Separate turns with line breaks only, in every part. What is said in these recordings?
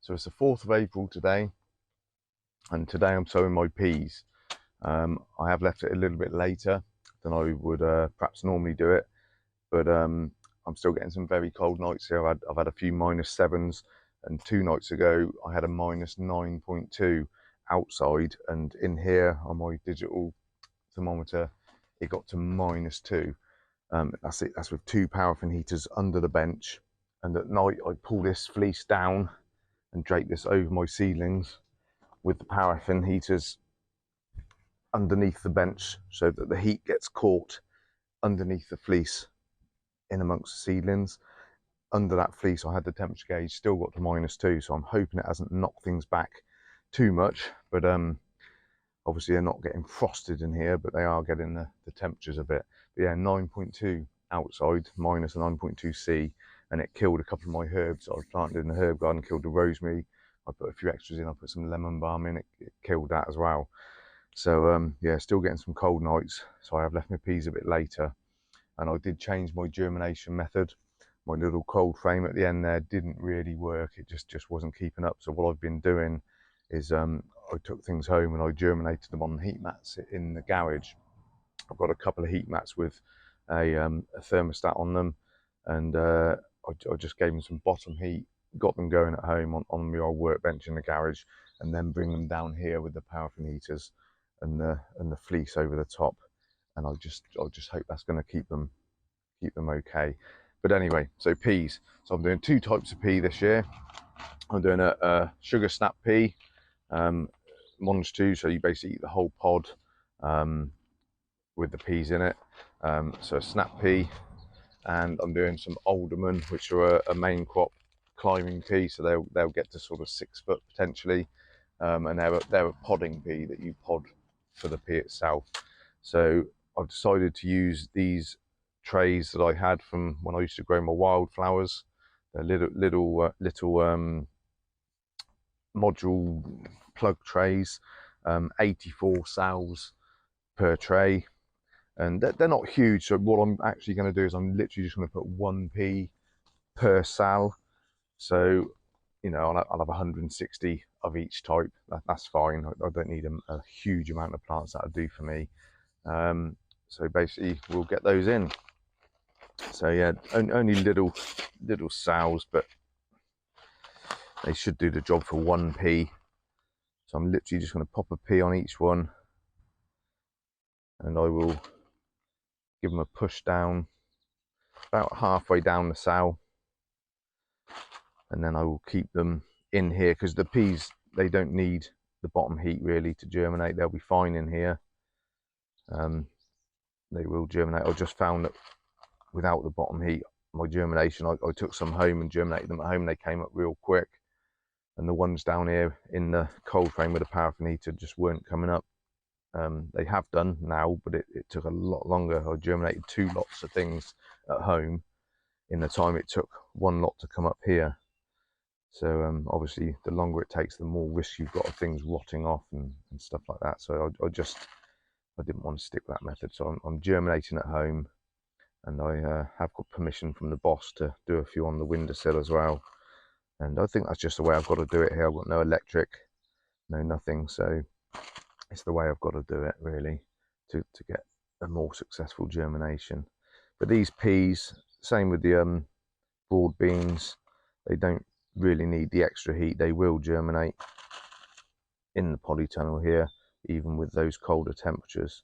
So it's the 4th of April today, and today I'm sowing my peas. I have left it a little bit later than I would perhaps normally do it, but I'm still getting some very cold nights here. I've had a few -7s, and 2 nights ago I had a -9.2 outside, and in here on my digital thermometer it got to -2. That's it. That's with 2 paraffin heaters under the bench, and at night I pull this fleece down and drape this over my seedlings with the paraffin heaters underneath the bench, so that the heat gets caught underneath the fleece in amongst the seedlings. Under that fleece I had the temperature gauge still got to -2, so I'm hoping it hasn't knocked things back too much, but obviously they're not getting frosted in here, but they are getting the temperatures a bit. But yeah, 9.2 outside, minus a 9.2 C, and it killed a couple of my herbs that I planted in the herb garden. Killed the rosemary. I put a few extras in. I put some lemon balm in. It killed that as well. So yeah, still getting some cold nights. So I have left my peas a bit later, and I did change my germination method. My little cold frame at the end there didn't really work. It just wasn't keeping up. So what I've been doing is I took things home and I germinated them on the heat mats in the garage. I've got a couple of heat mats with a thermostat on them, and I just gave them some bottom heat, got them going at home on my old workbench in the garage, and then bring them down here with the paraffin heaters and the fleece over the top. And I just hope that's going to keep them okay. But anyway, so peas. So I'm doing 2 types of pea this year. I'm doing a sugar snap pea, Mons 2, so you basically eat the whole pod with the peas in it. So a snap pea, and I'm doing some alderman, which are a main crop climbing pea, so they'll get to sort of 6 foot potentially, and they're a podding pea that you pod for the pea itself. So I've decided to use these trays that I had from when I used to grow my wildflowers. They're little module plug trays, 84 sows per tray, and they're not huge. So what I'm actually going to do is I'm literally just going to put 1 pea per sow. So I'll have 160 of each type. That's fine. I don't need a huge amount of plants. That'll do for me. So basically we'll get those in. So yeah, only little sows, but they should do the job for 1 pea. So I'm literally just going to pop a pea on each one, and I will give them a push down about halfway down the sow, and then I will keep them in here, because the peas, they don't need the bottom heat really to germinate. They'll be fine in here. They will germinate. I just found that without the bottom heat, my germination, I took some home and germinated them at home, and they came up real quick. And the ones down here in the cold frame with the paraffin heater just weren't coming up. They have done now, but it took a lot longer. I germinated 2 lots of things at home in the time it took 1 lot to come up here. So obviously the longer it takes, the more risk you've got of things rotting off and stuff like that. So I didn't want to stick with that method. So I'm germinating at home, and I have got permission from the boss to do a few on the windowsill as well. And I think that's just the way I've got to do it here. I've got no electric, no nothing, so it's the way I've got to do it really to get a more successful germination. But these peas, same with the broad beans, they don't really need the extra heat. They will germinate in the polytunnel here, even with those colder temperatures.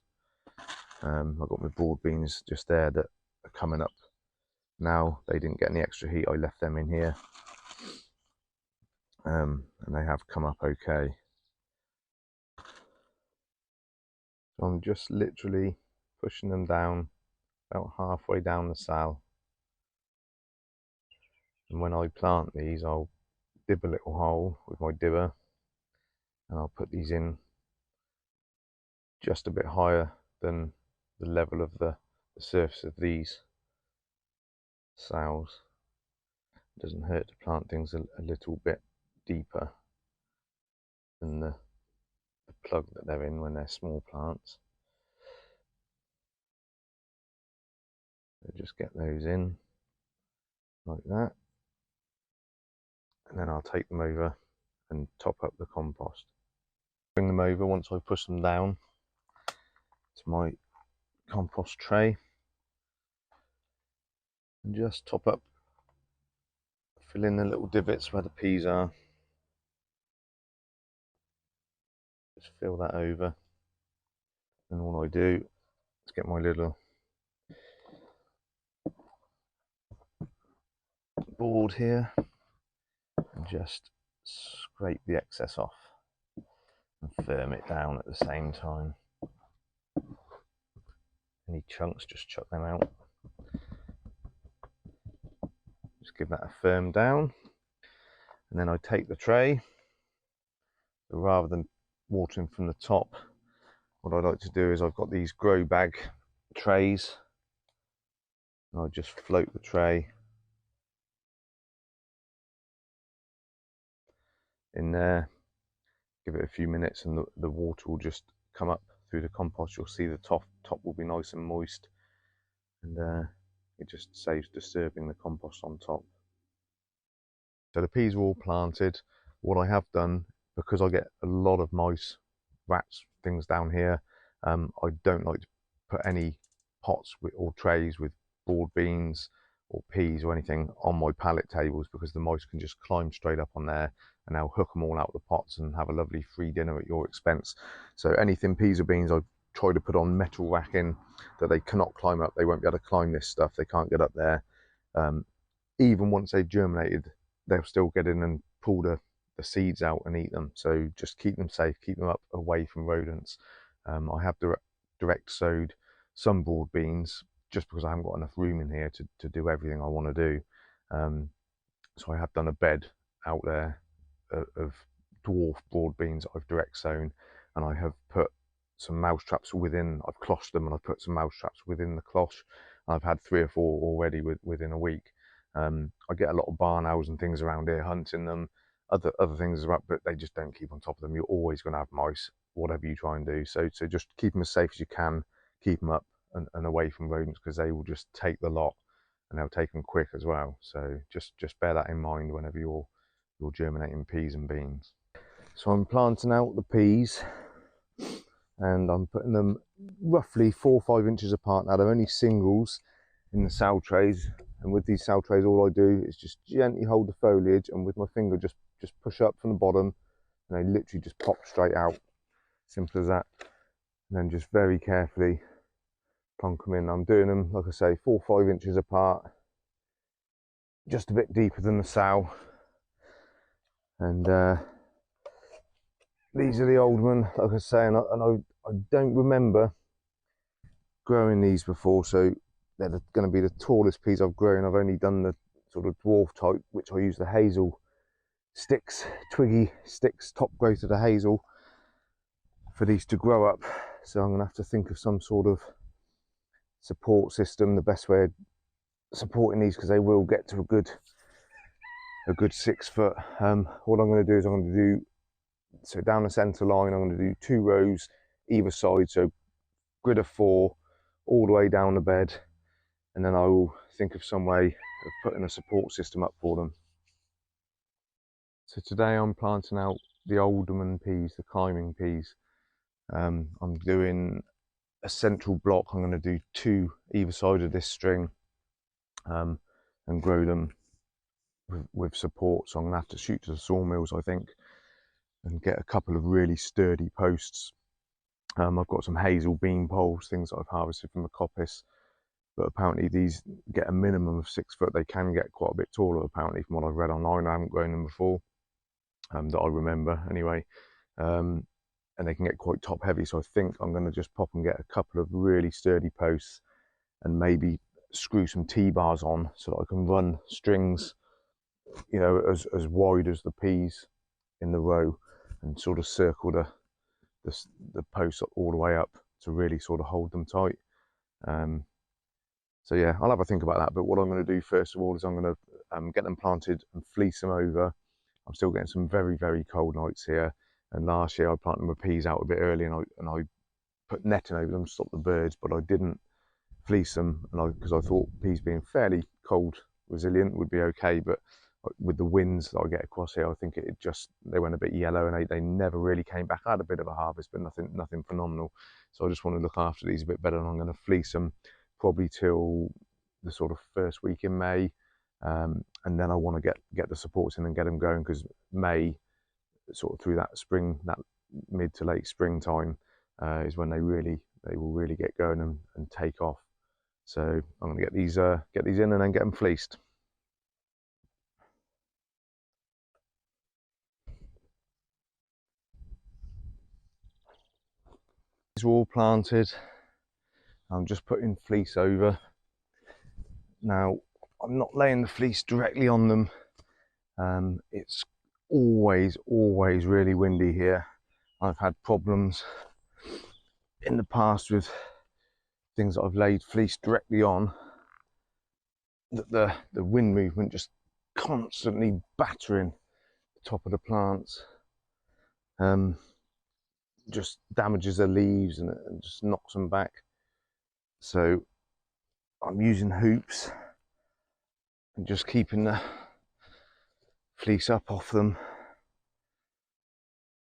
I've got my broad beans just there that are coming up now. They didn't get any extra heat. I left them in here. And they have come up okay. So I'm just literally pushing them down about halfway down the sow. And when I plant these, I'll dib a little hole with my dibber, and I'll put these in just a bit higher than the level of the surface of these sows. It doesn't hurt to plant things a little bit deeper than the plug that they're in when they're small plants. So just get those in like that, and then I'll take them over and top up the compost. Bring them over once I push them down to my compost tray and just top up, fill in the little divots where the peas are. Just fill that over, and all I do is get my little board here and just scrape the excess off and firm it down at the same time. Any chunks, just chuck them out. Just give that a firm down, and then I take the tray. So rather than watering from the top, what I like to do is I've got these grow bag trays, and I just float the tray in there, give it a few minutes, and the water will just come up through the compost. You'll see the top will be nice and moist, and it just saves disturbing the compost on top. So the peas are all planted. What I have done, because I get a lot of mice, rats, things down here, I don't like to put any pots or trays with broad beans or peas or anything on my pallet tables, because the mice can just climb straight up on there and they'll hook them all out of the pots and have a lovely free dinner at your expense. So anything peas or beans, I try to put on metal racking that they cannot climb up. They won't be able to climb this stuff. They can't get up there. Even once they've germinated, they'll still get in and pull the seeds out and eat them. So just keep them safe, keep them up away from rodents. I have direct sowed some broad beans just because I haven't got enough room in here to do everything I want to do. So I have done a bed out there of dwarf broad beans that I've direct sown, and I have put some mouse traps within. I've closhed them and I've put some mouse traps within the cloche. I've had 3 or 4 already within a week. I get a lot of barn owls and things around here hunting them, other things around, but they just don't keep on top of them. You're always going to have mice, whatever you try and do. So just keep them as safe as you can, keep them up and away from rodents, because they will just take the lot, and they'll take them quick as well. So just bear that in mind whenever you're germinating peas and beans. So I'm planting out the peas, and I'm putting them roughly 4 or 5 inches apart. Now they're only singles in the sow trays, and with these sow trays all I do is just gently hold the foliage and with my finger just push up from the bottom, and they literally just pop straight out. Simple as that. And then just very carefully plonk them in. I'm doing them, like I say, 4 or 5 inches apart, just a bit deeper than the sow. And these are the old ones, like I say, and I don't remember growing these before, so they're going to be the tallest peas I've grown. I've only done the sort of dwarf type, which I use the hazel sticks, twiggy sticks, top growth of the hazel, for these to grow up. So I'm going to have to think of some sort of support system, the best way of supporting these, because they will get to a good 6 foot. What I'm going to do is I'm going to do, so down the centre line, I'm going to do 2 rows either side, so grid of 4 all the way down the bed, and then I will think of some way of putting a support system up for them. So today I'm planting out the alderman peas, the climbing peas. I'm doing a central block. I'm going to do 2 either side of this string, and grow them with support. So I'm going to have to shoot to the sawmills, I think, and get a couple of really sturdy posts. I've got some hazel beam poles, things that I've harvested from the coppice, but apparently these get a minimum of 6 foot. They can get quite a bit taller, apparently, from what I've read online. I haven't grown them before, that I remember anyway, and they can get quite top heavy. So I think I'm going to just pop and get a couple of really sturdy posts and maybe screw some T-bars on so that I can run strings, you know, as wide as the peas in the row, and sort of circle the posts all the way up to really sort of hold them tight. So yeah, I'll have a think about that. But what I'm going to do first of all is I'm going to get them planted and fleece them over. I'm still getting some very, very cold nights here, and last year I planted my peas out a bit early, and I put netting over them to stop the birds, but I didn't fleece them, and because I thought peas being fairly cold resilient would be okay, but with the winds that I get across here, I think they went a bit yellow, and they never really came back. I had a bit of a harvest, but nothing phenomenal. So I just want to look after these a bit better, and I'm going to fleece them probably till the sort of first week in May, and then I want to get the supports in and get them going, because May, sort of through that spring, that mid to late springtime, is when they will really get going and take off. So I'm going to get these in and then get them fleeced. These are all planted. I'm just putting fleece over. Now, I'm not laying the fleece directly on them. It's always really windy here. I've had problems in the past with things that I've laid fleece directly on, that the wind movement just constantly battering the top of the plants, just damages the leaves and just knocks them back. So I'm using hoops and just keeping the fleece up off them.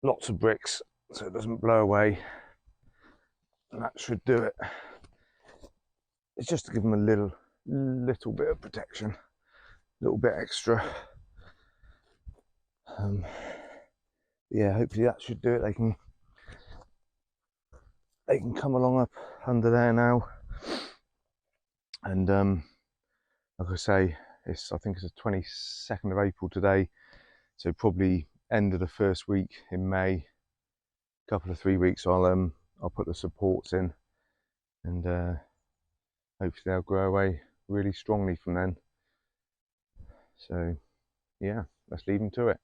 Lots of bricks so it doesn't blow away, and that should do it. It's just to give them a little bit of protection, a little bit extra. Yeah, hopefully that should do it. They can come along up under there now, and like I say, I think it's the 22nd of April today, so probably end of the first week in May, couple of 3 weeks, I'll put the supports in, and hopefully they'll grow away really strongly from then. So yeah, let's leave them to it.